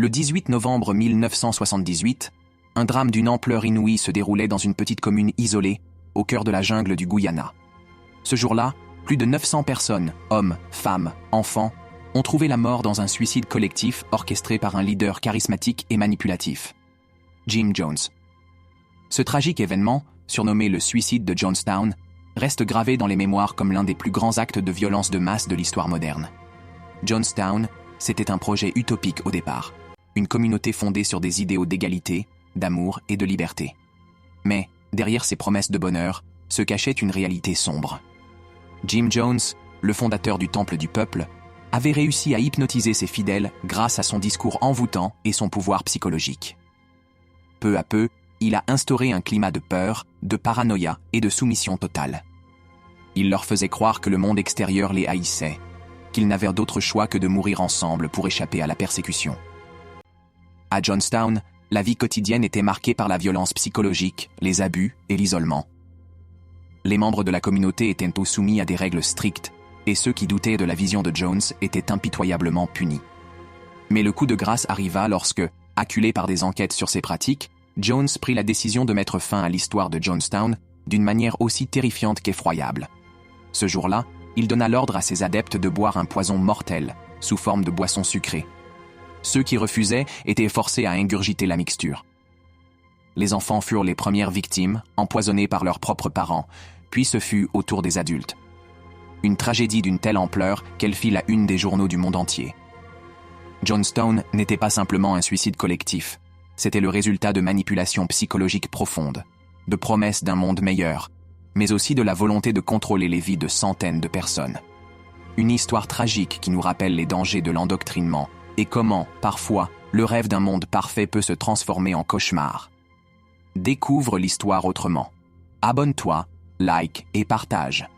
Le 18 novembre 1978, un drame d'une ampleur inouïe se déroulait dans une petite commune isolée, au cœur de la jungle du Guyana. Ce jour-là, plus de 900 personnes, hommes, femmes, enfants, ont trouvé la mort dans un suicide collectif orchestré par un leader charismatique et manipulatif, Jim Jones. Ce tragique événement, surnommé le suicide de Jonestown, reste gravé dans les mémoires comme l'un des plus grands actes de violence de masse de l'histoire moderne. Jonestown, c'était un projet utopique au départ, une communauté fondée sur des idéaux d'égalité, d'amour et de liberté. Mais, derrière ces promesses de bonheur, se cachait une réalité sombre. Jim Jones, le fondateur du Temple du Peuple, avait réussi à hypnotiser ses fidèles grâce à son discours envoûtant et son pouvoir psychologique. Peu à peu, il a instauré un climat de peur, de paranoïa et de soumission totale. Il leur faisait croire que le monde extérieur les haïssait, qu'ils n'avaient d'autre choix que de mourir ensemble pour échapper à la persécution. À Jonestown, la vie quotidienne était marquée par la violence psychologique, les abus et l'isolement. Les membres de la communauté étaient soumis à des règles strictes, et ceux qui doutaient de la vision de Jones étaient impitoyablement punis. Mais le coup de grâce arriva lorsque, acculé par des enquêtes sur ses pratiques, Jones prit la décision de mettre fin à l'histoire de Jonestown d'une manière aussi terrifiante qu'effroyable. Ce jour-là, il donna l'ordre à ses adeptes de boire un poison mortel, sous forme de boisson sucrée. Ceux qui refusaient étaient forcés à ingurgiter la mixture. Les enfants furent les premières victimes, empoisonnés par leurs propres parents, puis ce fut au tour des adultes. Une tragédie d'une telle ampleur qu'elle fit la une des journaux du monde entier. Jonestown n'était pas simplement un suicide collectif, c'était le résultat de manipulations psychologiques profondes, de promesses d'un monde meilleur, mais aussi de la volonté de contrôler les vies de centaines de personnes. Une histoire tragique qui nous rappelle les dangers de l'endoctrinement et comment, parfois, le rêve d'un monde parfait peut se transformer en cauchemar. Découvre l'histoire autrement. Abonne-toi, like et partage.